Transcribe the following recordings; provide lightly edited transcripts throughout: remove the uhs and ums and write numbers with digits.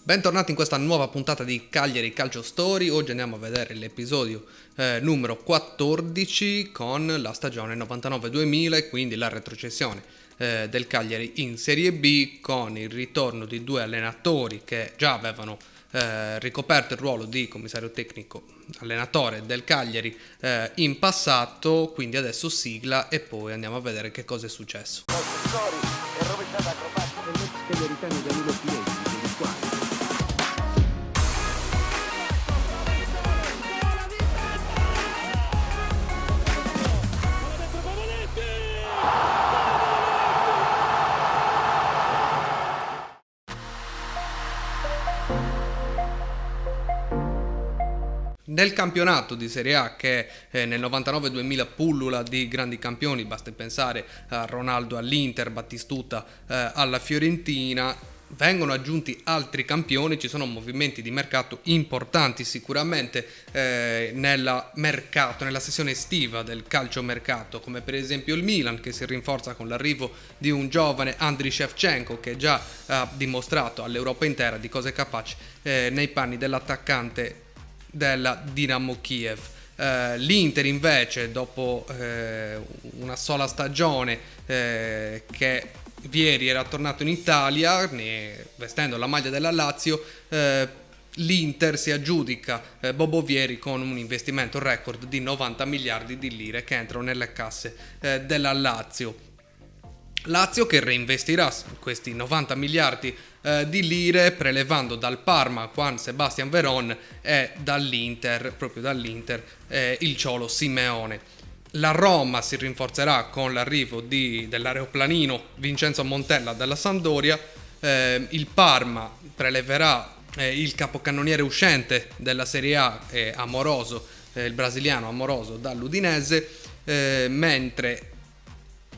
Bentornati in questa nuova puntata di Cagliari Calcio Story. Oggi andiamo a vedere l'episodio numero 14 con la stagione 99-2000 e quindi la retrocessione del Cagliari in Serie B, con il ritorno di due allenatori che già avevano ricoperto il ruolo di commissario tecnico allenatore del Cagliari in passato. Quindi adesso sigla e poi andiamo a vedere che cosa è successo. Nel campionato di Serie A, che nel 99-2000 pullula di grandi campioni, basti pensare a Ronaldo all'Inter, Battistuta alla Fiorentina, vengono aggiunti altri campioni. Ci sono movimenti di mercato importanti sicuramente nella sessione estiva del calciomercato, come per esempio il Milan, che si rinforza con l'arrivo di un giovane Andriy Shevchenko, che già ha dimostrato all'Europa intera di cosa è capace nei panni dell'attaccante della Dinamo Kiev. L'Inter invece, dopo una sola stagione che Vieri era tornato in Italia vestendo la maglia della Lazio, l'Inter si aggiudica Bobo Vieri con un investimento record di 90 miliardi di lire che entrano nelle casse della Lazio che reinvestirà questi 90 miliardi di lire prelevando dal Parma Juan Sebastian Veron e proprio dall'Inter, il Cholo Simeone. La Roma si rinforzerà con l'arrivo dell'aeroplanino Vincenzo Montella dalla Sampdoria. Il Parma preleverà il capocannoniere uscente della Serie A, Amoroso, il brasiliano Amoroso, dall'Udinese, mentre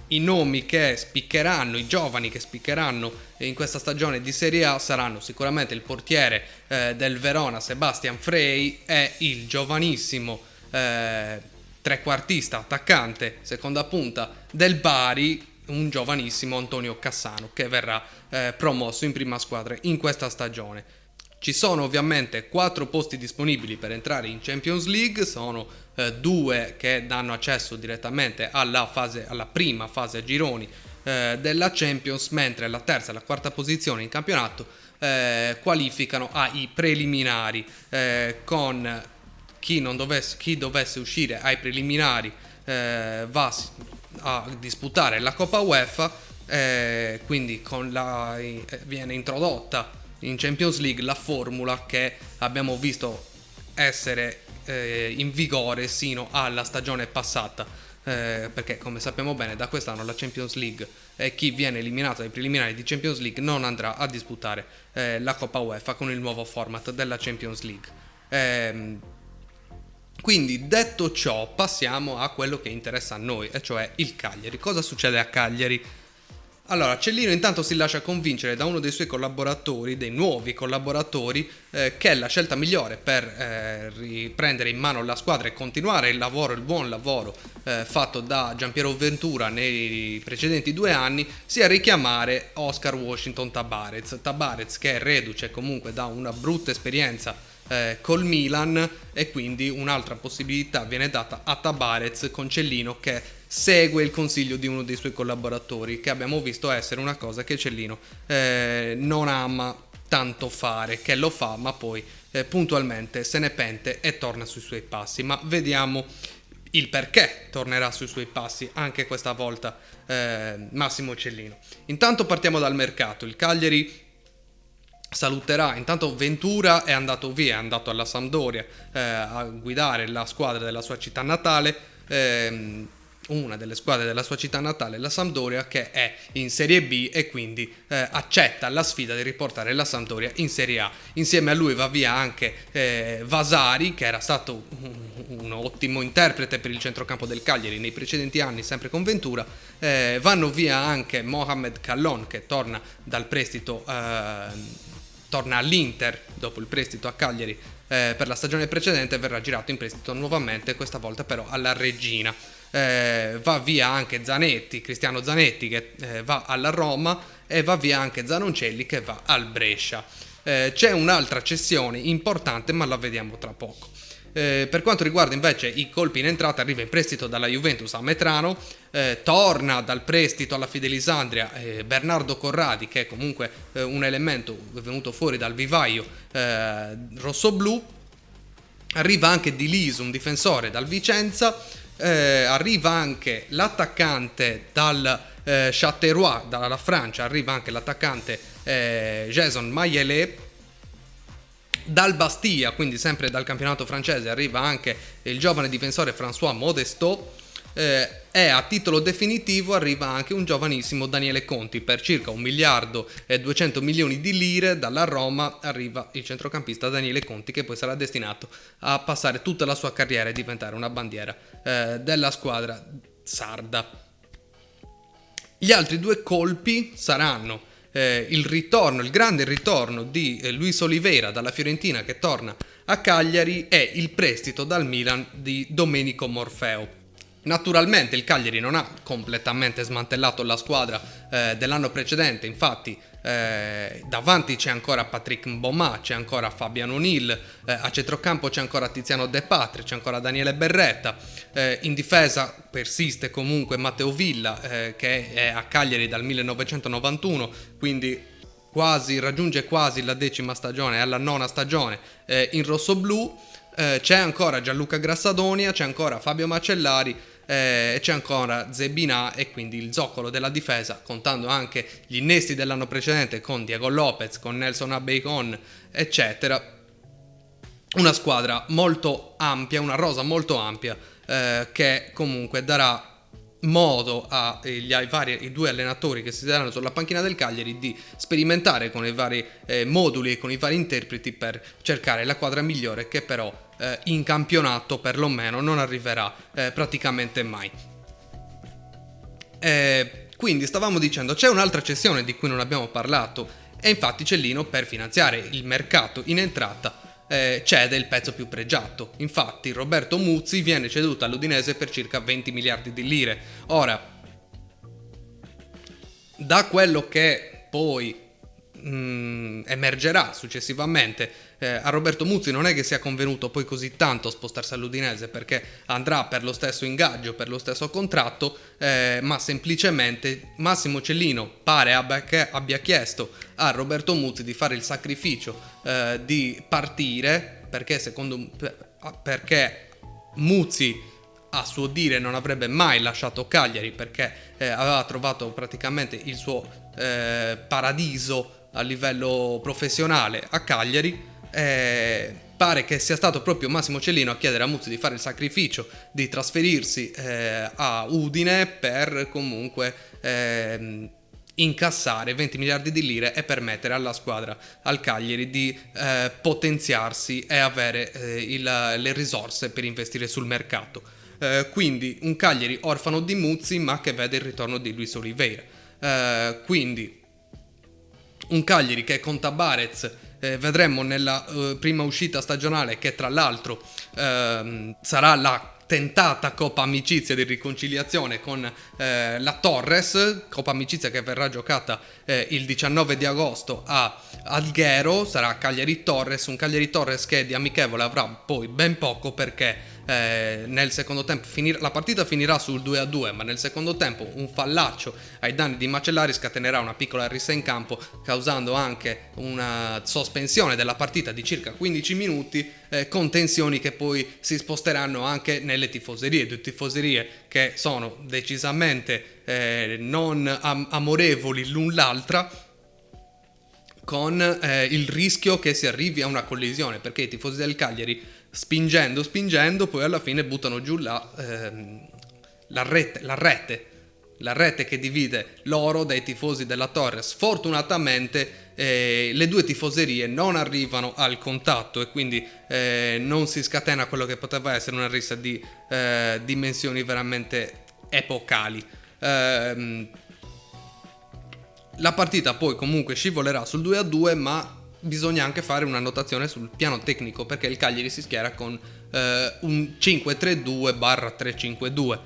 i nomi che spiccheranno, i giovani che spiccheranno in questa stagione di Serie A saranno sicuramente il portiere del Verona Sebastian Frey e il giovanissimo trequartista attaccante seconda punta del Bari, un giovanissimo Antonio Cassano, che verrà promosso in prima squadra in questa stagione. Ci sono ovviamente 4 posti disponibili per entrare in Champions League, sono 2 che danno accesso direttamente alla prima fase a gironi della Champions, mentre la terza e la quarta posizione in campionato qualificano ai preliminari, con chi dovesse uscire ai preliminari va a disputare la Coppa UEFA, quindi viene introdotta in Champions League la formula che abbiamo visto essere in vigore sino alla stagione passata, perché come sappiamo bene da quest'anno la Champions League chi viene eliminato dai preliminari di Champions League non andrà a disputare la Coppa UEFA con il nuovo format della Champions League. Quindi, detto ciò, passiamo a quello che interessa a noi, e cioè il Cagliari. Cosa succede a Cagliari? Allora, Cellino intanto si lascia convincere da uno dei suoi collaboratori, dei nuovi collaboratori, che è la scelta migliore per riprendere in mano la squadra e continuare il buon lavoro fatto da Giampiero Ventura nei precedenti 2 anni, sia richiamare Oscar Washington Tabarez, che è reduce comunque da una brutta esperienza col Milan, e quindi un'altra possibilità viene data a Tabarez con Cellino, che segue il consiglio di uno dei suoi collaboratori, che abbiamo visto essere una cosa che Cellino non ama tanto fare, che lo fa ma poi puntualmente se ne pente e torna sui suoi passi. Ma vediamo il perché tornerà sui suoi passi anche questa volta Massimo Cellino. Intanto partiamo dal mercato. Il Cagliari saluterà, intanto Ventura è andato via, è andato alla Sampdoria a guidare la squadra della sua città natale, una delle squadre della sua città natale, la Sampdoria, che è in Serie B, e quindi accetta la sfida di riportare la Sampdoria in Serie A. Insieme a lui va via anche Vasari, che era stato un ottimo interprete per il centrocampo del Cagliari nei precedenti anni, sempre con Ventura. Vanno via anche Mohamed Kallon, che torna dal prestito, torna all'Inter dopo il prestito a Cagliari per la stagione precedente, verrà girato in prestito nuovamente, questa volta però alla Reggina. Va via anche Cristiano Zanetti, che va alla Roma, e va via anche Zanoncelli, che va al Brescia. C'è un'altra cessione importante, ma la vediamo tra poco. Per quanto riguarda invece i colpi in entrata, arriva in prestito dalla Juventus a Metrano, torna dal prestito alla Fidelisandria Bernardo Corradi, che è comunque un elemento venuto fuori dal vivaio rossoblù. Arriva anche Di Liso, un difensore dal Vicenza, arriva anche l'attaccante dal Châteauroux, dalla Francia, arriva anche l'attaccante Jason Mayelet. Dal Bastia, quindi sempre dal campionato francese, arriva anche il giovane difensore François Modestot, e a titolo definitivo arriva anche un giovanissimo Daniele Conti. Per circa 1 miliardo e 200 milioni di lire dalla Roma arriva il centrocampista Daniele Conti, che poi sarà destinato a passare tutta la sua carriera e diventare una bandiera della squadra sarda. Gli altri 2 colpi saranno il grande ritorno di Luis Oliveira dalla Fiorentina, che torna a Cagliari, e il prestito dal Milan di Domenico Morfeo. Naturalmente il Cagliari non ha completamente smantellato la squadra dell'anno precedente, infatti davanti c'è ancora Patrick Mboma, c'è ancora Fabian O'Neill, a centrocampo c'è ancora Tiziano De Patri, c'è ancora Daniele Berretta, in difesa persiste comunque Matteo Villa, che è a Cagliari dal 1991, quindi raggiunge quasi la 10ª stagione, è la 9ª stagione in rossoblù. C'è ancora Gianluca Grassadonia, c'è ancora Fabio Macellari, c'è ancora Zebinà, e quindi il zoccolo della difesa, contando anche gli innesti dell'anno precedente con Diego Lopez, con Nelson Abeicon, eccetera. Una squadra molto ampia, una rosa molto ampia, che comunque darà modo ai 2 allenatori che si saranno sulla panchina del Cagliari di sperimentare con i vari moduli e con i vari interpreti per cercare la quadra migliore, che però in campionato perlomeno non arriverà praticamente mai. Quindi stavamo dicendo, c'è un'altra cessione di cui non abbiamo parlato, e infatti Cellino, per finanziare il mercato in entrata, cede il pezzo più pregiato. Infatti Roberto Muzzi viene ceduto all'Udinese per circa 20 miliardi di lire. Ora, da quello che poi emergerà successivamente, a Roberto Muzzi non è che sia convenuto poi così tanto spostarsi all'Udinese, perché andrà per lo stesso ingaggio, per lo stesso contratto, ma semplicemente Massimo Cellino pare abbia chiesto a Roberto Muzzi di fare il sacrificio di partire, perché Muzzi, a suo dire, non avrebbe mai lasciato Cagliari, perché aveva trovato praticamente il suo paradiso a livello professionale a Cagliari. Pare che sia stato proprio Massimo Cellino a chiedere a Muzzi di fare il sacrificio di trasferirsi a Udine per comunque incassare 20 miliardi di lire e permettere alla squadra, al Cagliari, di potenziarsi e avere le risorse per investire sul mercato. Quindi un Cagliari orfano di Muzzi, ma che vede il ritorno di Luis Oliveira. Quindi un Cagliari che con Tabarez vedremo nella prima uscita stagionale, che tra l'altro sarà la tentata Coppa Amicizia di riconciliazione con la Torres, Coppa Amicizia che verrà giocata il 19 di agosto a Alghero. Sarà Cagliari-Torres, un Cagliari-Torres che di amichevole avrà poi ben poco, perché nel secondo tempo la partita finirà sul 2-2, ma nel secondo tempo un fallaccio ai danni di Macellari scatenerà una piccola rissa in campo, causando anche una sospensione della partita di circa 15 minuti, con tensioni che poi si sposteranno anche nelle tifoserie, 2 tifoserie che sono decisamente non amorevoli l'un l'altra, con il rischio che si arrivi a una collisione, perché i tifosi del Cagliari, spingendo poi alla fine buttano giù la rete che divide loro dai tifosi della Torres. Fortunatamente le 2 tifoserie non arrivano al contatto, e quindi non si scatena quello che poteva essere una rissa di dimensioni veramente epocali. La partita poi comunque scivolerà sul 2-2, ma bisogna anche fare una notazione sul piano tecnico, perché il Cagliari si schiera con un 5-3-2/3-5-2,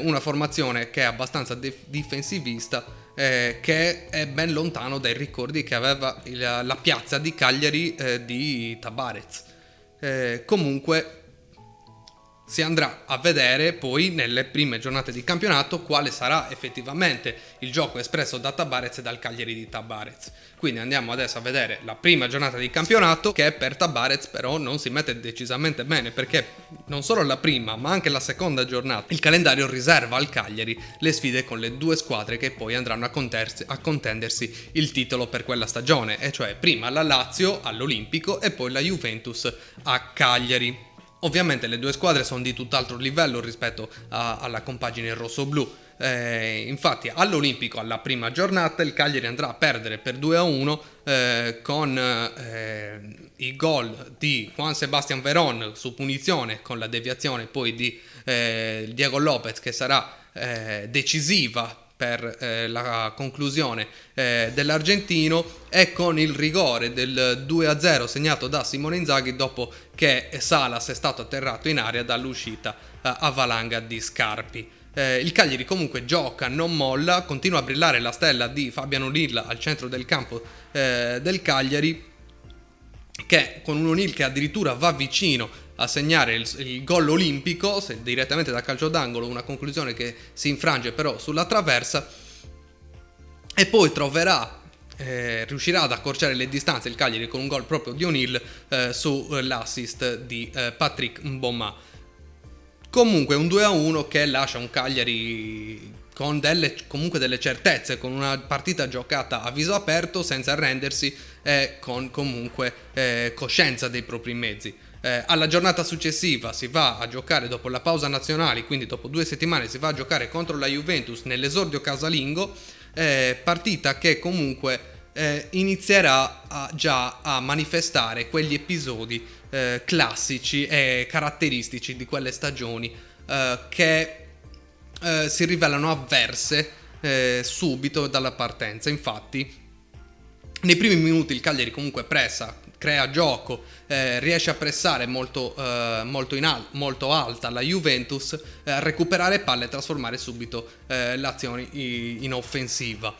una formazione che è abbastanza difensivista, che è ben lontano dai ricordi che aveva la piazza di Cagliari di Tabarez. Comunque si andrà a vedere poi nelle prime giornate di campionato quale sarà effettivamente il gioco espresso da Tabarez e dal Cagliari di Tabarez. Quindi andiamo adesso a vedere la prima giornata di campionato, che per Tabarez però non si mette decisamente bene, perché non solo la prima ma anche la seconda giornata il calendario riserva al Cagliari le sfide con le due squadre che poi andranno a contendersi il titolo per quella stagione, e cioè prima la Lazio all'Olimpico e poi la Juventus a Cagliari. Ovviamente le due squadre sono di tutt'altro livello rispetto alla compagine rosso-blu. Infatti all'Olimpico alla prima giornata il Cagliari andrà a perdere per 2-1 con i gol di Juan Sebastián Verón su punizione, con la deviazione poi di Diego Lopez, che sarà decisiva per la conclusione dell'argentino, e con il rigore del 2-0 segnato da Simone Inzaghi dopo che Salas è stato atterrato in aria dall'uscita a valanga di Scarpi. Il Cagliari comunque gioca, non molla, continua a brillare la stella di Fabian O'Neill al centro del campo del Cagliari, che con un O'Neill che addirittura va vicino a segnare il gol olimpico direttamente da calcio d'angolo, una conclusione che si infrange però sulla traversa, e poi riuscirà ad accorciare le distanze il Cagliari con un gol proprio di O'Neill sull'assist di Patrick Mboma. Comunque un 2-1 che lascia un Cagliari con comunque delle certezze, con una partita giocata a viso aperto, senza arrendersi e con comunque coscienza dei propri mezzi. Alla giornata successiva si va a giocare, dopo la pausa nazionale, quindi dopo 2 settimane si va a giocare contro la Juventus nell'esordio casalingo, partita che comunque inizierà già a manifestare quegli episodi classici e caratteristici di quelle stagioni che si rivelano avverse subito dalla partenza. Infatti nei primi minuti il Cagliari comunque pressa, crea gioco, riesce a pressare molto alta la Juventus, a recuperare palle e trasformare subito l'azione in offensiva.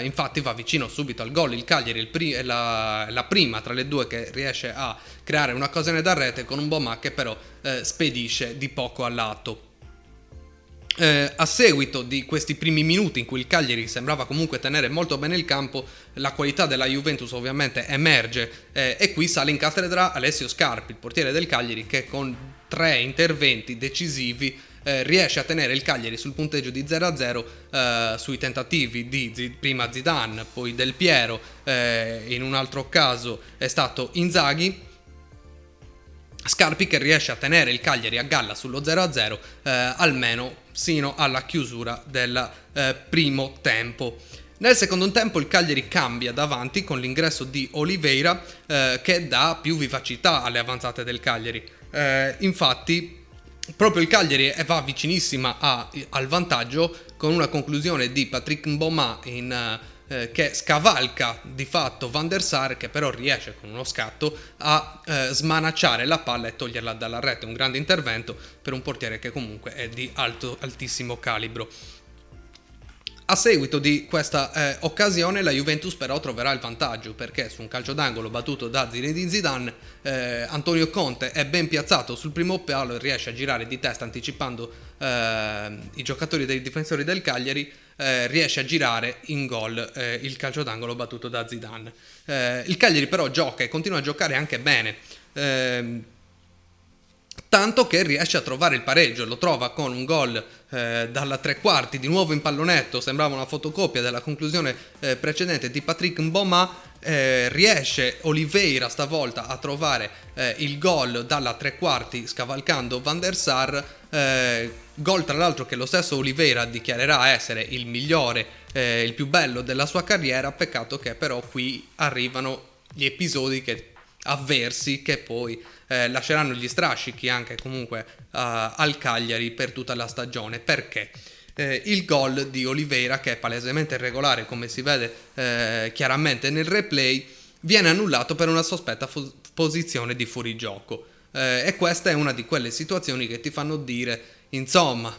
Infatti va vicino subito al gol il Cagliari, la prima tra le due che riesce a creare un'occasione da rete con un Mboma che però spedisce di poco a lato. A seguito di questi primi minuti in cui il Cagliari sembrava comunque tenere molto bene il campo, la qualità della Juventus ovviamente emerge, e qui sale in cattedra Alessio Scarpi, il portiere del Cagliari, che con 3 interventi decisivi riesce a tenere il Cagliari sul punteggio di 0-0 sui tentativi di prima Zidane, poi Del Piero, in un altro caso è stato Inzaghi. Scarpi che riesce a tenere il Cagliari a galla sullo 0-0 almeno sino alla chiusura del primo tempo. Nel secondo tempo il Cagliari cambia davanti con l'ingresso di Oliveira, che dà più vivacità alle avanzate del Cagliari. Infatti proprio il Cagliari va vicinissima al vantaggio con una conclusione di Patrick Mboma che scavalca di fatto Van der Sar, che però riesce con uno scatto a smanacciare la palla e toglierla dalla rete. Un grande intervento per un portiere che comunque è di altissimo calibro. A seguito di questa occasione la Juventus però troverà il vantaggio, perché su un calcio d'angolo battuto da Zinedine Zidane Antonio Conte è ben piazzato sul primo palo e riesce a girare di testa anticipando i giocatori dei difensori del Cagliari, riesce a girare in gol il calcio d'angolo battuto da Zidane. Il Cagliari però gioca e continua a giocare anche bene, tanto che riesce a trovare il pareggio. Lo trova con un gol dalla 3/4 di nuovo in pallonetto, sembrava una fotocopia della conclusione precedente di Patrick Mboma. Riesce Oliveira stavolta a trovare il gol dalla 3/4 scavalcando Van der Sar, gol tra l'altro che lo stesso Oliveira dichiarerà essere il migliore, il più bello della sua carriera. Peccato che però qui arrivano gli episodi avversi che poi lasceranno gli strascichi anche comunque al Cagliari per tutta la stagione, perché il gol di Oliveira, che è palesemente irregolare come si vede chiaramente nel replay, viene annullato per una sospetta posizione di fuorigioco, e questa è una di quelle situazioni che ti fanno dire insomma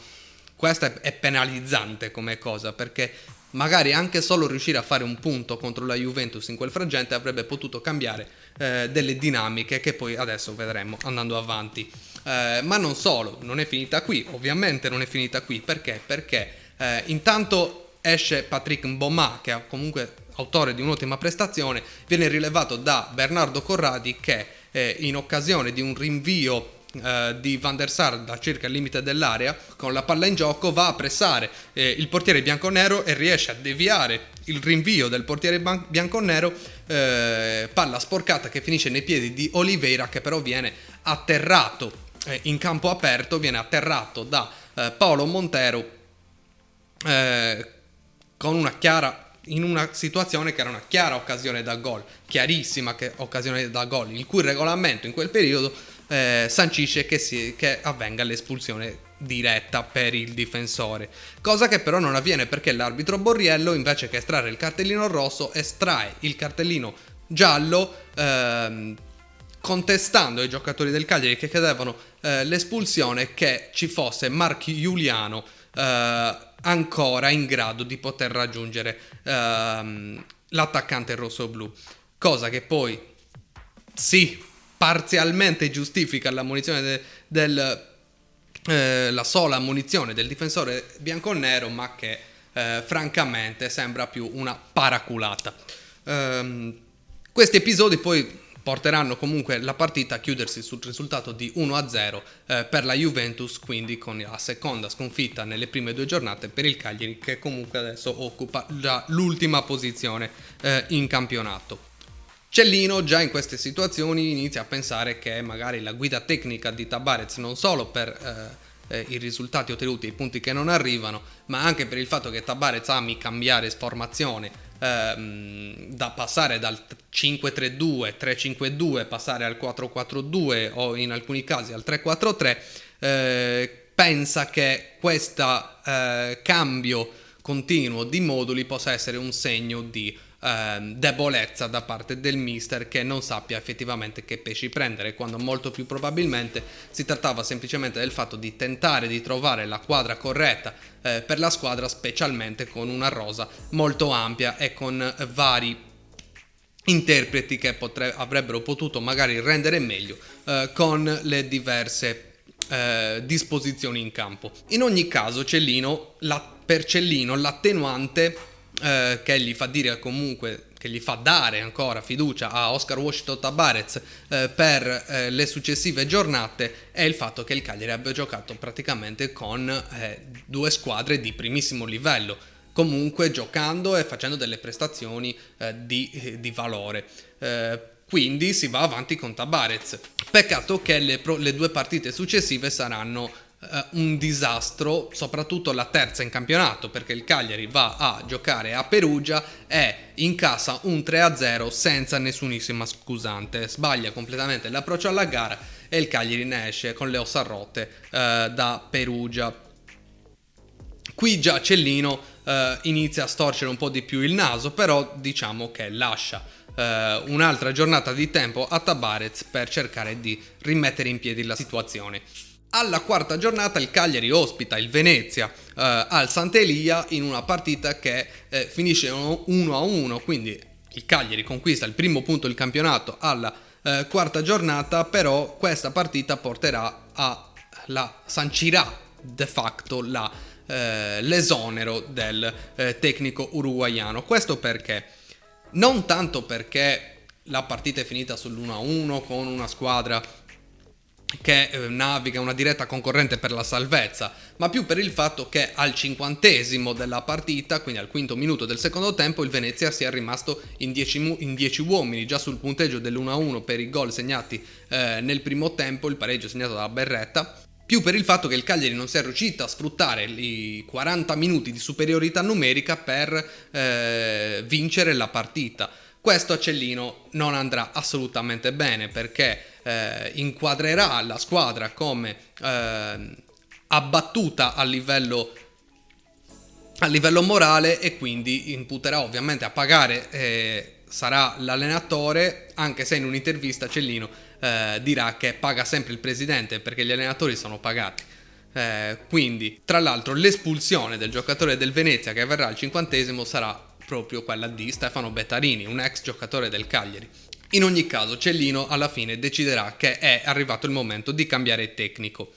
questa è penalizzante come cosa, perché magari anche solo riuscire a fare un punto contro la Juventus in quel frangente avrebbe potuto cambiare delle dinamiche che poi adesso vedremo andando avanti. Ma non solo, non è finita qui, ovviamente non è finita qui, perché intanto esce Patrick Mboma, che è comunque autore di un'ottima prestazione, viene rilevato da Bernardo Corradi che in occasione di un rinvio di Van der Sar da circa il limite dell'area, con la palla in gioco va a pressare il portiere bianconero e riesce a deviare il rinvio del portiere bianconero, palla sporcata che finisce nei piedi di Oliveira, che però viene atterrato in campo aperto, viene atterrato da Paolo Montero con in una situazione che era una chiara occasione da gol, chiarissima occasione da gol, il cui regolamento in quel periodo sancisce che avvenga l'espulsione diretta per il difensore, cosa che però non avviene perché l'arbitro Borriello, invece che estrarre il cartellino rosso, estrae il cartellino giallo, contestando ai giocatori del Cagliari che chiedevano l'espulsione, che ci fosse Mark Giuliano ancora in grado di poter raggiungere l'attaccante rossoblu, cosa che poi sì, parzialmente giustifica l'ammonizione la sola ammonizione del difensore bianconero, ma che francamente sembra più una paraculata. Questi episodi poi porteranno comunque la partita a chiudersi sul risultato di 1-0 per la Juventus, quindi con la seconda sconfitta nelle prime 2 giornate per il Cagliari, che comunque adesso occupa già l'ultima posizione in campionato. Cellino già in queste situazioni inizia a pensare che magari la guida tecnica di Tabarez, non solo per i risultati ottenuti e i punti che non arrivano, ma anche per il fatto che Tabarez ami cambiare formazione, da passare dal 5-3-2, 3-5-2, passare al 4-4-2 o in alcuni casi al 3-4-3, pensa che questo cambio continuo di moduli possa essere un segno di debolezza da parte del mister, che non sappia effettivamente che pesci prendere, quando molto più probabilmente si trattava semplicemente del fatto di tentare di trovare la quadra corretta per la squadra, specialmente con una rosa molto ampia e con vari interpreti che avrebbero potuto magari rendere meglio con le diverse disposizioni in campo. In ogni caso per Cellino l'attenuante che gli fa dire comunque, che gli fa dare ancora fiducia a Oscar Washington Tabarez per le successive giornate, è il fatto che il Cagliari abbia giocato praticamente con 2 squadre di primissimo livello, comunque giocando e facendo delle prestazioni di valore. Quindi si va avanti con Tabarez. Peccato che le 2 partite successive saranno un disastro, soprattutto la terza in campionato, perché il Cagliari va a giocare a Perugia e incassa un 3-0 senza nessunissima scusante, sbaglia completamente l'approccio alla gara e il Cagliari ne esce con le ossa rotte da Perugia. Qui già Cellino inizia a storcere un po' di più il naso, però diciamo che lascia un'altra giornata di tempo a Tabarez per cercare di rimettere in piedi la situazione. Alla quarta giornata il Cagliari ospita il Venezia al Sant'Elia in una partita che finisce 1-1, quindi il Cagliari conquista il primo punto del campionato alla quarta giornata, però questa partita sancirà de facto l'esonero del tecnico uruguaiano. Questo perché? Non tanto perché la partita è finita sull'1-1 con una squadra che naviga una diretta concorrente per la salvezza, ma più per il fatto che al 50° della partita, quindi al 5° minuto del secondo tempo, il Venezia sia rimasto in 10 uomini, già sul punteggio dell'1-1 per i gol segnati nel primo tempo, il pareggio segnato dalla Berretta, più per il fatto che il Cagliari non sia riuscito a sfruttare i 40 minuti di superiorità numerica per vincere la partita. Questo a Cellino non andrà assolutamente bene, perché inquadrerà la squadra come abbattuta a livello morale, e quindi imputerà ovviamente a pagare sarà l'allenatore, anche se in un'intervista Cellino dirà che paga sempre il presidente perché gli allenatori sono pagati. Quindi, tra l'altro, l'espulsione del giocatore del Venezia che avverrà al 50° sarà proprio quella di Stefano Bettarini, un ex giocatore del Cagliari. In ogni caso, Cellino alla fine deciderà che è arrivato il momento di cambiare tecnico.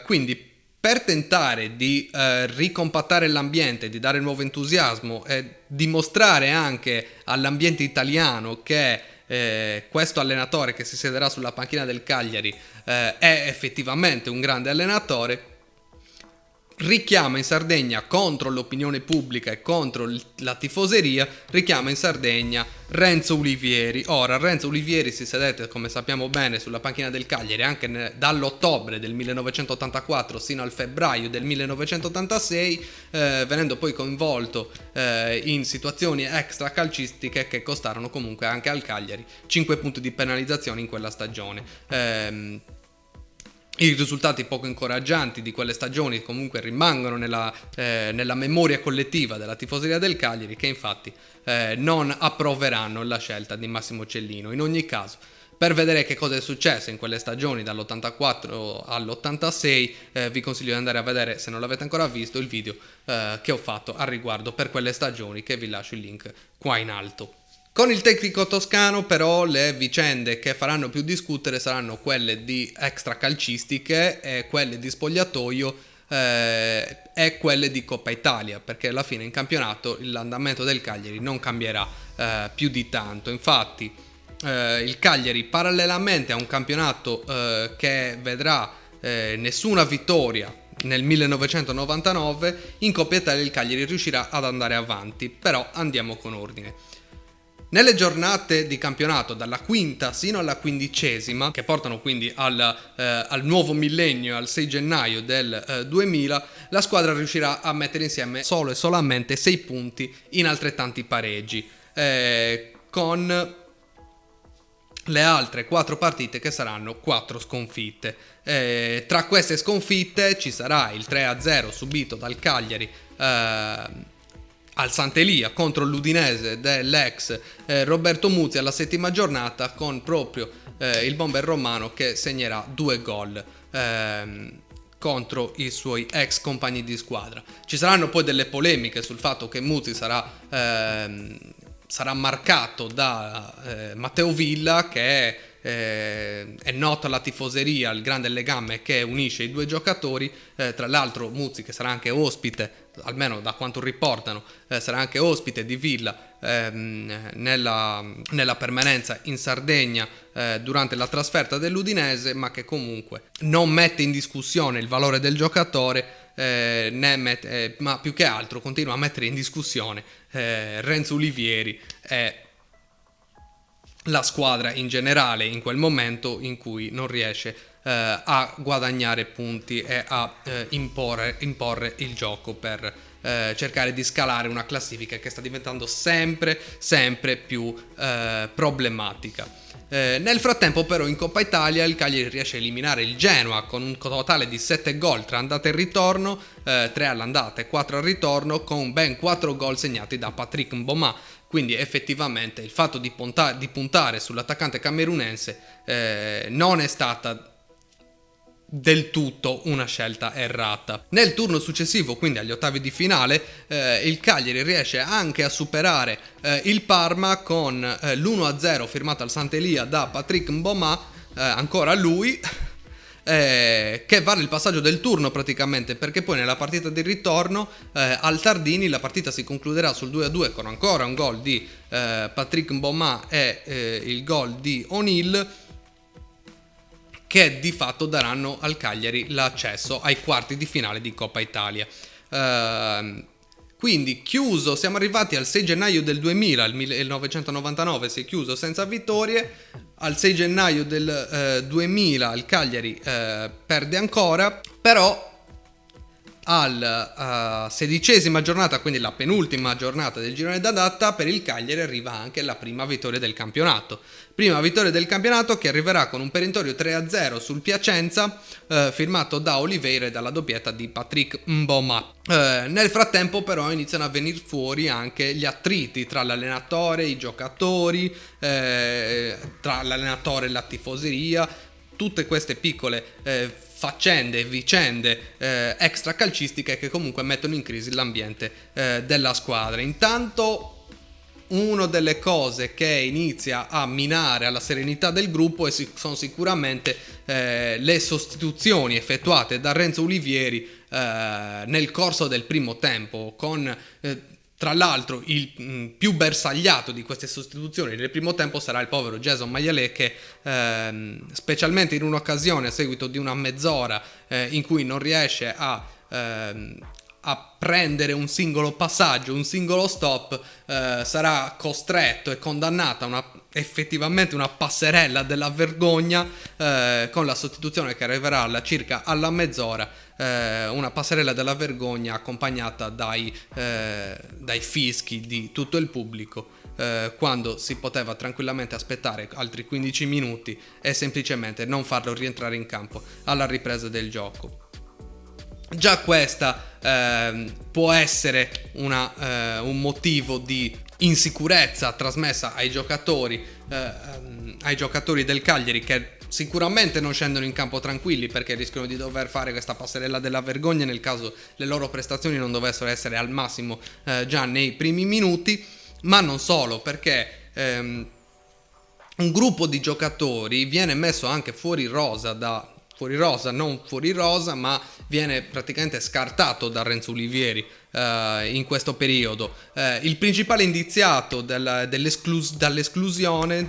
Quindi, per tentare di ricompattare l'ambiente, di dare nuovo entusiasmo e dimostrare anche all'ambiente italiano che questo allenatore che si siederà sulla panchina del Cagliari è effettivamente un grande allenatore, richiama in Sardegna, contro l'opinione pubblica e contro la tifoseria, richiama in Sardegna Renzo Olivieri. Ora, Renzo Olivieri si sedette, come sappiamo bene, sulla panchina del Cagliari anche dall'ottobre del 1984 sino al febbraio del 1986, venendo poi coinvolto in situazioni extracalcistiche che costarono comunque anche al Cagliari 5 punti di penalizzazione in quella stagione. I risultati poco incoraggianti di quelle stagioni comunque rimangono nella memoria collettiva della tifoseria del Cagliari, che infatti non approveranno la scelta di Massimo Cellino. In ogni caso, per vedere che cosa è successo in quelle stagioni dall'84 all'86, vi consiglio di andare a vedere, se non l'avete ancora visto, il video che ho fatto al riguardo per quelle stagioni, che vi lascio il link qua in alto. Con il tecnico toscano però le vicende che faranno più discutere saranno quelle di extracalcistiche e quelle di spogliatoio e quelle di Coppa Italia, perché alla fine in campionato l'andamento del Cagliari non cambierà più di tanto. Infatti il Cagliari, parallelamente a un campionato che vedrà nessuna vittoria nel 1999, in Coppa Italia il Cagliari riuscirà ad andare avanti, però andiamo con ordine. Nelle giornate di campionato dalla quinta sino alla 15ª, che portano quindi al nuovo millennio, al 6 gennaio del 2000, la squadra riuscirà a mettere insieme solo e solamente 6 punti in altrettanti pareggi, con le altre 4 partite che saranno 4 sconfitte. Tra queste sconfitte ci sarà il 3-0 subito dal Cagliari al Sant'Elia contro l'Udinese dell'ex Roberto Muzzi alla 7ª giornata, con proprio il bomber romano che segnerà 2 gol contro i suoi ex compagni di squadra. Ci saranno poi delle polemiche sul fatto che Muzzi sarà marcato da Matteo Villa, che è noto alla tifoseria il grande legame che unisce i due giocatori. Tra l'altro Muzzi, che sarà anche ospite, almeno da quanto riportano, sarà anche ospite di Villa nella permanenza in Sardegna durante la trasferta dell'Udinese, ma che comunque non mette in discussione il valore del giocatore, ma più che altro continua a mettere in discussione Renzo Olivieri e la squadra in generale in quel momento in cui non riesce a guadagnare punti e a imporre il gioco per cercare di scalare una classifica che sta diventando sempre più problematica. Nel frattempo però in Coppa Italia il Cagliari riesce a eliminare il Genoa con un totale di 7 gol tra andata e ritorno, 3 all'andata e 4 al ritorno, con ben 4 gol segnati da Patrick Mboma. Quindi effettivamente il fatto di puntare sull'attaccante camerunense non è stata del tutto una scelta errata. Nel turno successivo, quindi agli ottavi di finale, il Cagliari riesce anche a superare il Parma con l'1-0 firmato al Sant'Elia da Patrick Mboma, ancora lui, che vale il passaggio del turno praticamente, perché poi nella partita di ritorno al Tardini la partita si concluderà sul 2-2 con ancora un gol di Patrick Mboma e il gol di O'Neill, che di fatto daranno al Cagliari l'accesso ai quarti di finale di Coppa Italia. Quindi chiuso, siamo arrivati al 6 gennaio del 2000, il 1999 si è chiuso senza vittorie. Al 6 gennaio del 2000 il Cagliari perde ancora, però alla 16ª giornata, quindi la penultima giornata del girone d'andata, per il Cagliari arriva anche la prima vittoria del campionato. Prima vittoria del campionato che arriverà con un perentorio 3-0 sul Piacenza, firmato da Oliveira e dalla doppietta di Patrick Mboma. Nel frattempo però iniziano a venire fuori anche gli attriti tra l'allenatore, i giocatori, tra l'allenatore e la tifoseria. tutte queste piccole faccende, vicende extracalcistiche che comunque mettono in crisi l'ambiente della squadra. Intanto una delle cose che inizia a minare alla serenità del gruppo sono sicuramente le sostituzioni effettuate da Renzo Olivieri nel corso del primo tempo, con tra l'altro il più bersagliato di queste sostituzioni nel primo tempo sarà il povero Jason Maialè, che specialmente in un'occasione a seguito di una mezz'ora in cui non riesce a prendere un singolo passaggio, un singolo stop, sarà costretto e condannato a effettivamente una passerella della vergogna, con la sostituzione che arriverà circa alla mezz'ora, una passerella della vergogna accompagnata dai fischi di tutto il pubblico, quando si poteva tranquillamente aspettare altri 15 minuti e semplicemente non farlo rientrare in campo alla ripresa del gioco. Già questa può essere un motivo di insicurezza trasmessa ai giocatori del Cagliari, che sicuramente non scendono in campo tranquilli perché rischiano di dover fare questa passerella della vergogna nel caso le loro prestazioni non dovessero essere al massimo già nei primi minuti, ma non solo, perché un gruppo di giocatori viene messo anche fuori rosa, ma viene praticamente scartato da Renzo Olivieri in questo periodo. Il principale indiziato dall'esclusione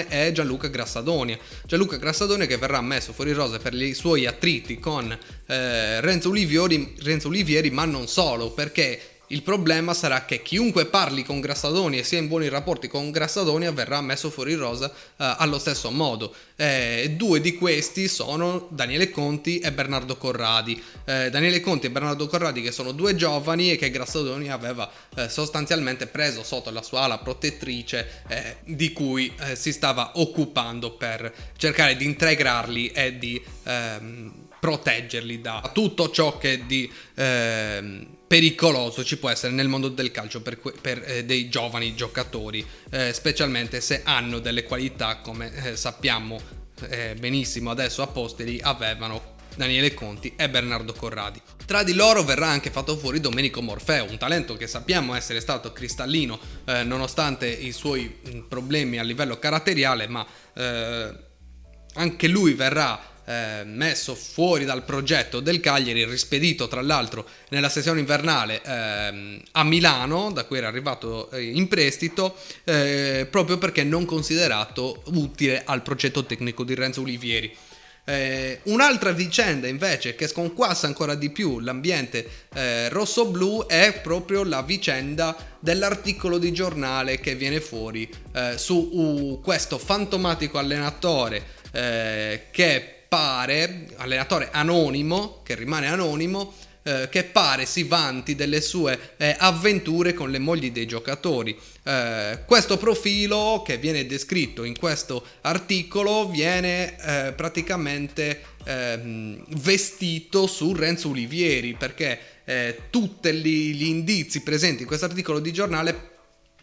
è Gianluca Grassadonia, che verrà messo fuori rosa per i suoi attriti con Renzo Olivieri, ma non solo, perché il problema sarà che chiunque parli con Grassadonia e sia in buoni rapporti con Grassadonia verrà messo fuori rosa allo stesso modo. Due di questi sono Daniele Conti e Bernardo Corradi. Daniele Conti e Bernardo Corradi, che sono due giovani e che Grassadonia aveva sostanzialmente preso sotto la sua ala protettrice, di cui si stava occupando per cercare di integrarli e di proteggerli da tutto ciò che di pericoloso ci può essere nel mondo del calcio per dei giovani giocatori, specialmente se hanno delle qualità come sappiamo benissimo adesso a posteri avevano Daniele Conti e Bernardo Corradi. Tra di loro verrà anche fatto fuori Domenico Morfeo, un talento che sappiamo essere stato cristallino nonostante i suoi problemi a livello caratteriale, ma anche lui verrà messo fuori dal progetto del Cagliari, rispedito tra l'altro nella sessione invernale a Milano, da cui era arrivato in prestito, proprio perché non considerato utile al progetto tecnico di Renzo Olivieri. Un'altra vicenda invece che sconquassa ancora di più l'ambiente rossoblu è proprio la vicenda dell'articolo di giornale che viene fuori su questo fantomatico allenatore che pare, allenatore anonimo, che rimane anonimo, che pare si vanti delle sue avventure con le mogli dei giocatori. Questo profilo che viene descritto in questo articolo viene praticamente vestito su Renzo Olivieri, perché tutti gli indizi presenti in questo articolo di giornale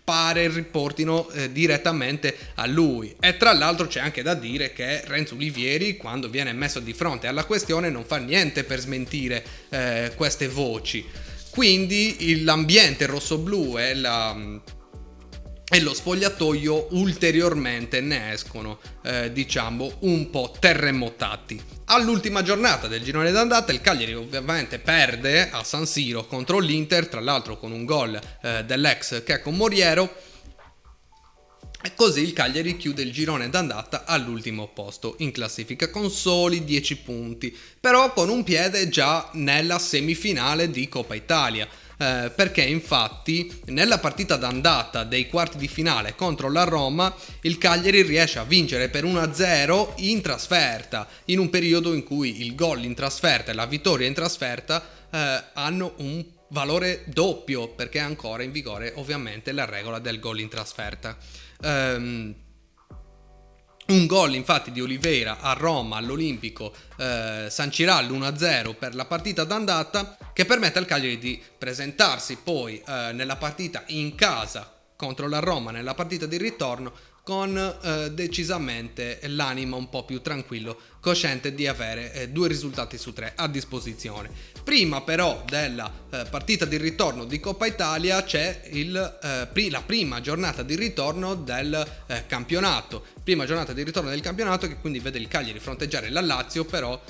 pare riportino direttamente a lui. E tra l'altro c'è anche da dire che Renzo Olivieri, quando viene messo di fronte alla questione, non fa niente per smentire queste voci. Quindi l'ambiente rossoblu e lo spogliatoio ulteriormente ne escono diciamo un po' terremotati. All'ultima giornata del girone d'andata il Cagliari ovviamente perde a San Siro contro l'Inter, tra l'altro con un gol dell'ex Checco Moriero, e così il Cagliari chiude il girone d'andata all'ultimo posto in classifica con soli 10 punti, però con un piede già nella semifinale di Coppa Italia. Perché infatti nella partita d'andata dei quarti di finale contro la Roma il Cagliari riesce a vincere per 1-0 in trasferta, in un periodo in cui il gol in trasferta e la vittoria in trasferta hanno un valore doppio, perché è ancora in vigore ovviamente la regola del gol in trasferta. Un gol infatti di Oliveira a Roma all'Olimpico sancirà l'1-0 per la partita d'andata, che permette al Cagliari di presentarsi poi nella partita in casa contro la Roma, nella partita di ritorno con decisamente l'anima un po' più tranquillo, cosciente di avere 2 risultati su 3 a disposizione. Prima però della partita di ritorno di Coppa Italia c'è la prima giornata di ritorno del campionato. Prima giornata di ritorno del campionato che quindi vede il Cagliari fronteggiare la Lazio, però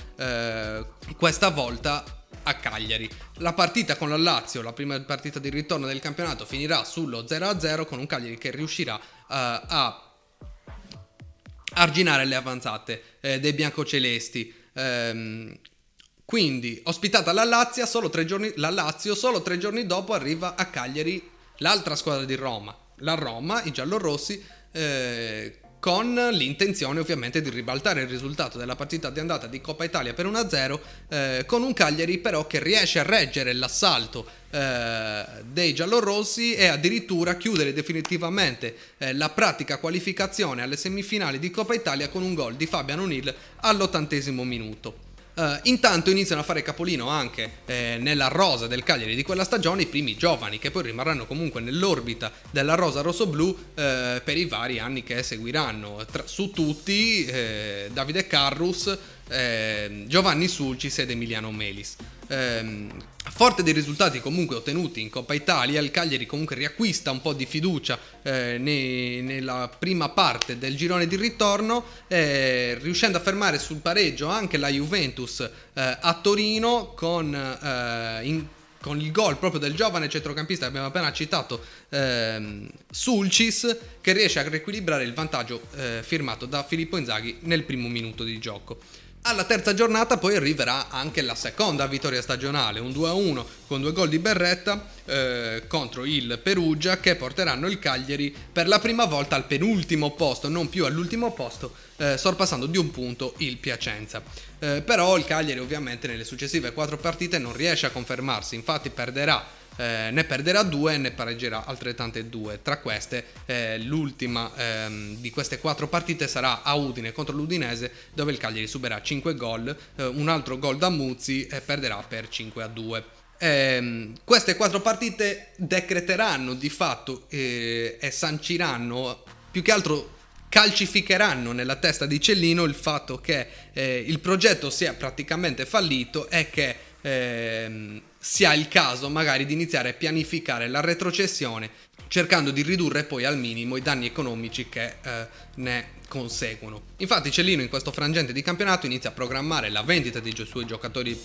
questa volta a Cagliari. La partita con la Lazio, la prima partita di ritorno del campionato, finirà sullo 0-0 con un Cagliari che riuscirà a arginare le avanzate dei biancocelesti. Quindi ospitata la Lazio, solo 3 giorni dopo arriva a Cagliari l'altra squadra di Roma, la Roma, i giallorossi, con l'intenzione ovviamente di ribaltare il risultato della partita di andata di Coppa Italia per 1-0, con un Cagliari però che riesce a reggere l'assalto dei giallorossi e addirittura chiudere definitivamente la pratica qualificazione alle semifinali di Coppa Italia con un gol di Fabian O'Neill all'80° minuto. Intanto iniziano a fare capolino anche nella rosa del Cagliari di quella stagione i primi giovani che poi rimarranno comunque nell'orbita della rosa rossoblù per i vari anni che seguiranno. Su tutti Davide Carrus, Giovanni Sulcis ed Emiliano Melis. Forte dei risultati comunque ottenuti in Coppa Italia, il Cagliari comunque riacquista un po' di fiducia nella prima parte del girone di ritorno, riuscendo a fermare sul pareggio anche la Juventus a Torino con il gol proprio del giovane centrocampista che abbiamo appena citato, Sulcis, che riesce a riequilibrare il vantaggio firmato da Filippo Inzaghi nel primo minuto di gioco. Alla terza giornata poi arriverà anche la seconda vittoria stagionale, un 2-1 con 2 gol di Berretta contro il Perugia, che porteranno il Cagliari per la prima volta al penultimo posto, non più all'ultimo posto, sorpassando di un punto il Piacenza. Però il Cagliari ovviamente nelle successive 4 partite non riesce a confermarsi, infatti ne perderà 2 e ne pareggerà altrettante 2. Tra queste l'ultima di queste 4 partite sarà a Udine contro l'Udinese, dove il Cagliari subirà 5 gol, un altro gol da Muzzi e perderà per 5-2. Queste 4 partite decreteranno di fatto e sanciranno, più che altro calcificheranno nella testa di Cellino il fatto che il progetto sia praticamente fallito e che sia il caso magari di iniziare a pianificare la retrocessione, cercando di ridurre poi al minimo i danni economici che ne conseguono. Infatti Cellino in questo frangente di campionato inizia a programmare la vendita dei suoi giocatori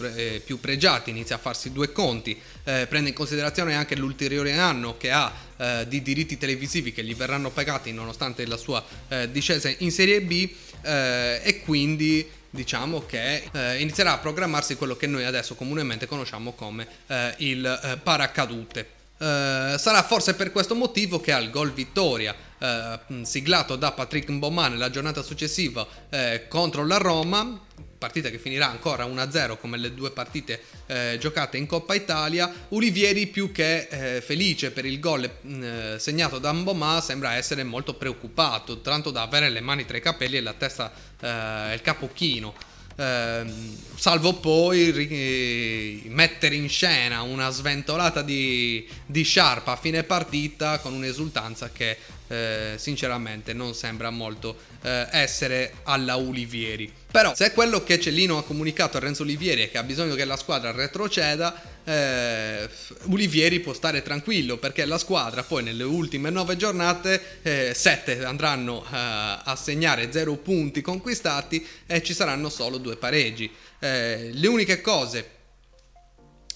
più pregiati, inizia a farsi 2 conti, prende in considerazione anche l'ulteriore anno che ha di diritti televisivi che gli verranno pagati nonostante la sua discesa in Serie B, e quindi diciamo che inizierà a programmarsi quello che noi adesso comunemente conosciamo come il paracadute. Sarà forse per questo motivo che al gol vittoria siglato da Patrick Mboma nella giornata successiva contro la Roma, partita che finirà ancora 1-0 come le 2 partite giocate in Coppa Italia, Olivieri, più che felice per il gol segnato da Mboma, sembra essere molto preoccupato, tanto da avere le mani tra i capelli e la testa il capo chino. Salvo poi mettere in scena una sventolata di sciarpa a fine partita con un'esultanza che sinceramente non sembra molto essere alla Olivieri. Però se è quello che Cellino ha comunicato a Renzo Olivieri è che ha bisogno che la squadra retroceda, Olivieri può stare tranquillo, perché la squadra poi nelle ultime 9 giornate 7 andranno a segnare 0 punti conquistati e ci saranno solo 2 pareggi. Le uniche cose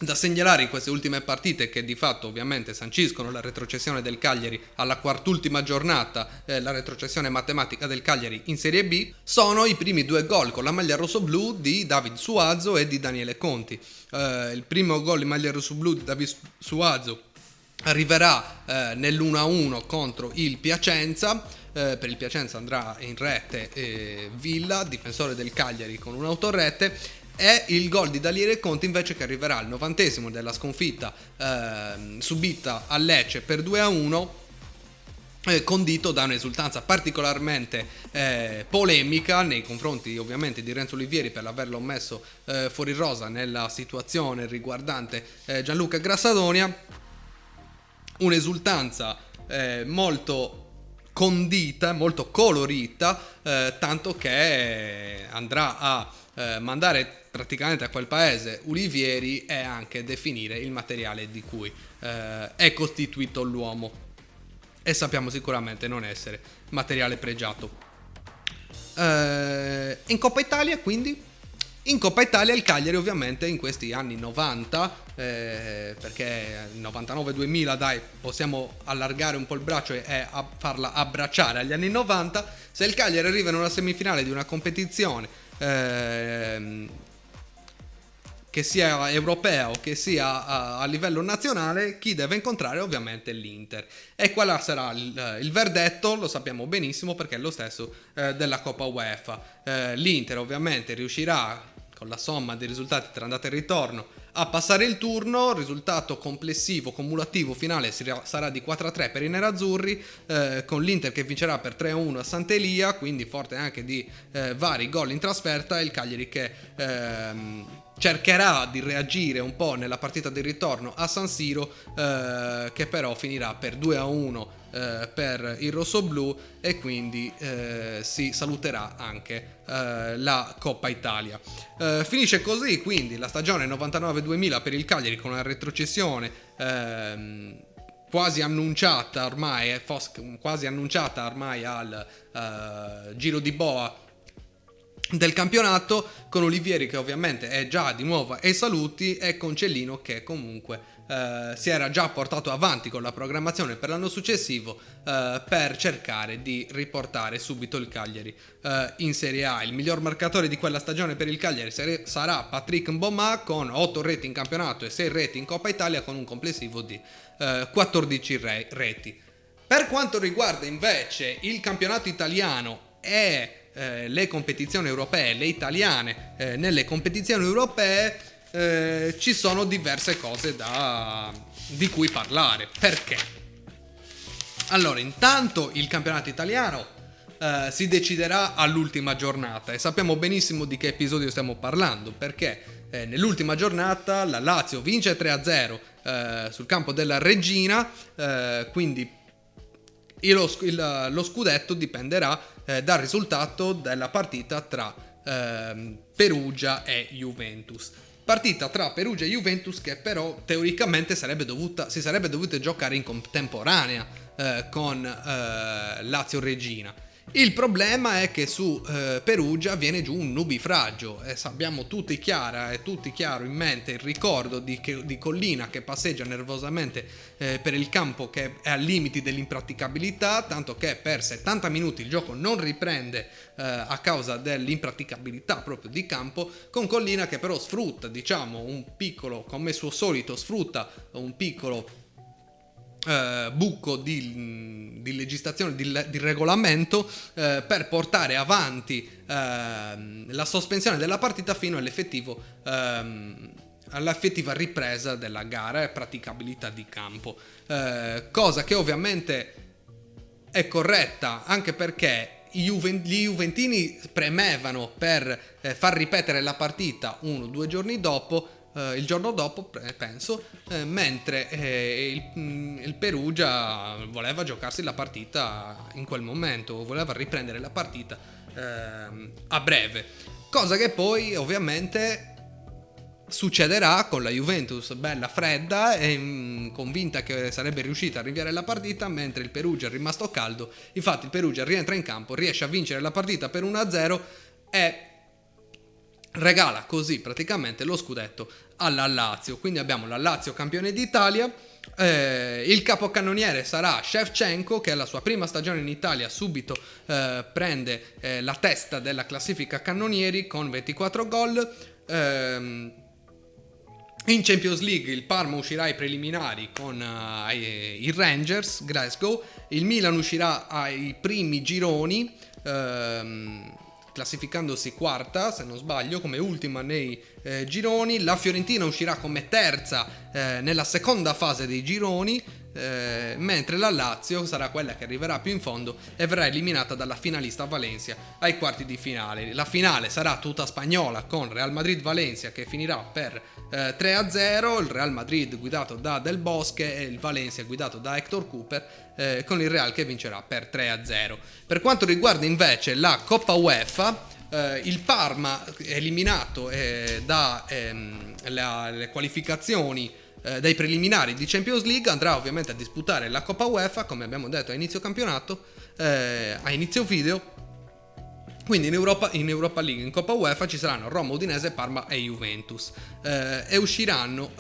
da segnalare in queste ultime partite, che di fatto ovviamente sanciscono la retrocessione del Cagliari alla quart'ultima giornata, la retrocessione matematica del Cagliari in Serie B, sono i primi 2 gol con la maglia rossoblù di David Suazo e di Daniele Conti. Il primo gol in maglia rossoblù di David Suazo arriverà nell'1-1 contro il Piacenza. Per il Piacenza andrà in rete Villa, difensore del Cagliari, con un'autorete. E il gol di Daniele Conti invece, che arriverà al 90° della sconfitta subita a Lecce per 2-1, condito da un'esultanza particolarmente polemica nei confronti ovviamente di Renzo Olivieri per averlo messo fuori rosa nella situazione riguardante Gianluca Grassadonia. Un'esultanza molto condita, molto colorita, tanto che andrà a mandare praticamente a quel paese ulivieri e anche definire il materiale di cui è costituito l'uomo, e sappiamo sicuramente non essere materiale pregiato. In Coppa Italia, quindi in Coppa Italia il Cagliari ovviamente in questi anni 90, perché 99-2000 dai, possiamo allargare un po' il braccio e farla abbracciare agli anni 90. Se il Cagliari arriva in una semifinale di una competizione che sia europea o che sia a livello nazionale, chi deve incontrare ovviamente l'Inter, e quale sarà il verdetto lo sappiamo benissimo, perché è lo stesso della Coppa UEFA. L'Inter ovviamente riuscirà con la somma dei risultati tra andata e ritorno a passare il turno. Il risultato complessivo cumulativo finale sarà di 4-3 per i nerazzurri, con l'Inter che vincerà per 3-1 a Sant'Elia, quindi forte anche di vari gol in trasferta, e il Cagliari che cercherà di reagire un po' nella partita di ritorno a San Siro, che però finirà per 2-1 per il rossoblù, e quindi si saluterà anche la Coppa Italia. Finisce così quindi la stagione 99-2000 per il Cagliari, con una retrocessione quasi annunciata ormai al giro di boa del campionato, con Olivieri che ovviamente è già di nuovo ai saluti, e con Cellino che comunque si era già portato avanti con la programmazione per l'anno successivo, per cercare di riportare subito il Cagliari in Serie A. Il miglior marcatore di quella stagione per il Cagliari sarà Patrick Mboma, con 8 reti in campionato e 6 reti in Coppa Italia, con un complessivo di 14 reti. Per quanto riguarda invece il campionato italiano e le competizioni europee, le italiane nelle competizioni europee, ci sono diverse cose di cui parlare. Perché? Allora, intanto il campionato italiano si deciderà all'ultima giornata, e sappiamo benissimo di che episodio stiamo parlando, perché nell'ultima giornata la Lazio vince 3-0 sul campo della Regina, quindi lo scudetto dipenderà dal risultato della partita tra Perugia e Juventus. Partita tra Perugia e Juventus che però teoricamente si sarebbe dovuta giocare in contemporanea con Lazio-Regina. Il problema è che su Perugia viene giù un nubifragio, e abbiamo tutti chiaro in mente il ricordo di Collina che passeggia nervosamente per il campo, che è al limiti dell'impraticabilità, tanto che per 70 minuti il gioco non riprende a causa dell'impraticabilità proprio di campo, con Collina che però sfrutta, come suo solito, un piccolo buco di legislazione, di regolamento, per portare avanti la sospensione della partita fino all'effettiva ripresa della gara e praticabilità di campo, cosa che ovviamente è corretta, anche perché gli juventini premevano per far ripetere la partita 1-2 giorni dopo, il giorno dopo penso, mentre il Perugia voleva giocarsi la partita in quel momento, voleva riprendere la partita a breve, cosa che poi ovviamente succederà con la Juventus bella fredda e convinta che sarebbe riuscita a rinviare la partita, mentre il Perugia è rimasto caldo. Infatti il Perugia rientra in campo, riesce a vincere la partita per 1-0 e regala così praticamente lo scudetto alla Lazio. Quindi abbiamo la Lazio campione d'Italia. Il capocannoniere sarà Shevchenko, che è la sua prima stagione in Italia, subito prende la testa della classifica cannonieri con 24 gol. In Champions League il Parma uscirà ai preliminari con i Rangers Glasgow, il Milan uscirà ai primi gironi, classificandosi quarta, se non sbaglio, come ultima nei gironi. La Fiorentina uscirà come terza nella seconda fase dei gironi, mentre la Lazio sarà quella che arriverà più in fondo e verrà eliminata dalla finalista Valencia ai quarti di finale. La finale sarà tutta spagnola, con Real Madrid-Valencia che finirà per 3-0, il Real Madrid guidato da Del Bosque e il Valencia guidato da Héctor Cúper, con il Real che vincerà per 3-0. Per quanto riguarda invece la Coppa UEFA, il Parma eliminato dalle qualificazioni dai preliminari di Champions League andrà ovviamente a disputare la Coppa UEFA, come abbiamo detto a inizio campionato, a inizio video. Quindi in Europa League, in Coppa UEFA ci saranno Roma, Udinese, Parma e Juventus, e usciranno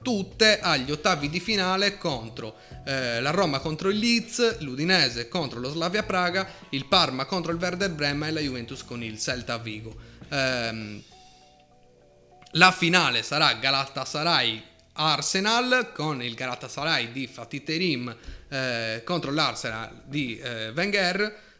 tutte agli ottavi di finale contro la Roma contro il Leeds, l'Udinese contro lo Slavia Praga, il Parma contro il Werder Bremen e la Juventus con il Celta Vigo. La finale sarà Galatasaray Arsenal, con il Galatasaray di Fatih Terim contro l'Arsenal di Wenger,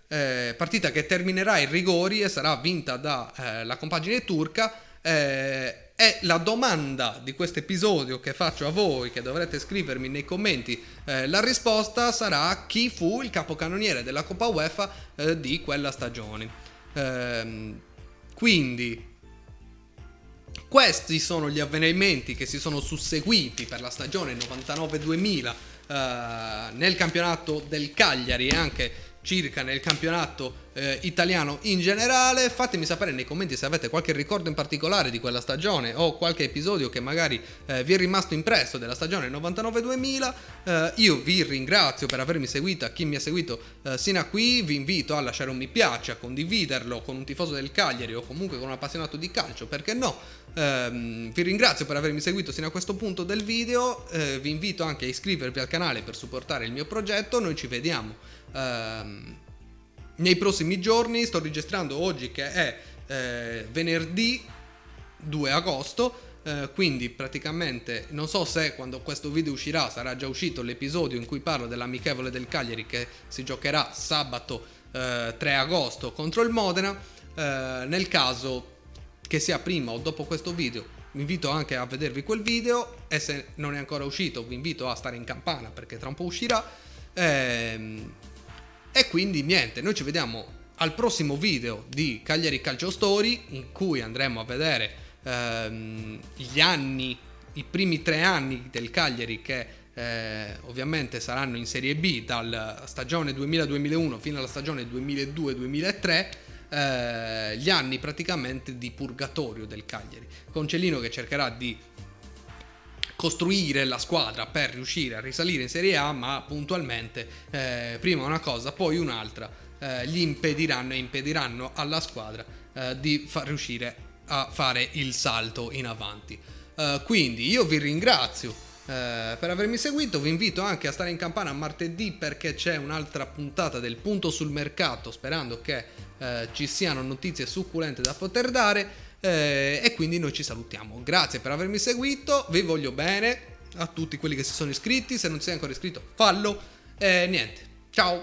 partita che terminerà ai rigori e sarà vinta dalla compagine turca. E la domanda di questo episodio che faccio a voi, che dovrete scrivermi nei commenti la risposta, sarà: chi fu il capocannoniere della Coppa UEFA di quella stagione? Quindi questi sono gli avvenimenti che si sono susseguiti per la stagione 99-2000 nel campionato del Cagliari e anche circa nel campionato italiano in generale. Fatemi sapere nei commenti se avete qualche ricordo in particolare di quella stagione o qualche episodio che magari vi è rimasto impresso della stagione 99-2000. Io vi ringrazio per avermi seguito, a chi mi ha seguito sino a qui vi invito a lasciare un mi piace, a condividerlo con un tifoso del Cagliari o comunque con un appassionato di calcio, perché no. Vi ringrazio per avermi seguito sino a questo punto del video, vi invito anche a iscrivervi al canale per supportare il mio progetto. Noi ci vediamo nei prossimi giorni. Sto registrando oggi che è venerdì 2 agosto, quindi praticamente non so se quando questo video uscirà sarà già uscito l'episodio in cui parlo dell'amichevole del Cagliari che si giocherà sabato 3 agosto contro il Modena. Nel caso che sia prima o dopo questo video, vi invito anche a vedervi quel video, e se non è ancora uscito vi invito a stare in campana perché tra un po' uscirà. E quindi niente, noi ci vediamo al prossimo video di Cagliari Calcio Story, in cui andremo a vedere i primi 3 anni del Cagliari che ovviamente saranno in Serie B dalla stagione 2000-2001 fino alla stagione 2002-2003, gli anni praticamente di purgatorio del Cagliari, con Cellino che cercherà di costruire la squadra per riuscire a risalire in Serie A, ma puntualmente prima una cosa poi un'altra gli impediranno alla squadra di riuscire a fare il salto in avanti. Quindi io vi ringrazio per avermi seguito, vi invito anche a stare in campana martedì perché c'è un'altra puntata del Punto sul Mercato, sperando che ci siano notizie succulente da poter dare. E quindi noi ci salutiamo. Grazie per avermi seguito, vi voglio bene a tutti quelli che si sono iscritti. Se non sei ancora iscritto, fallo. E niente, ciao.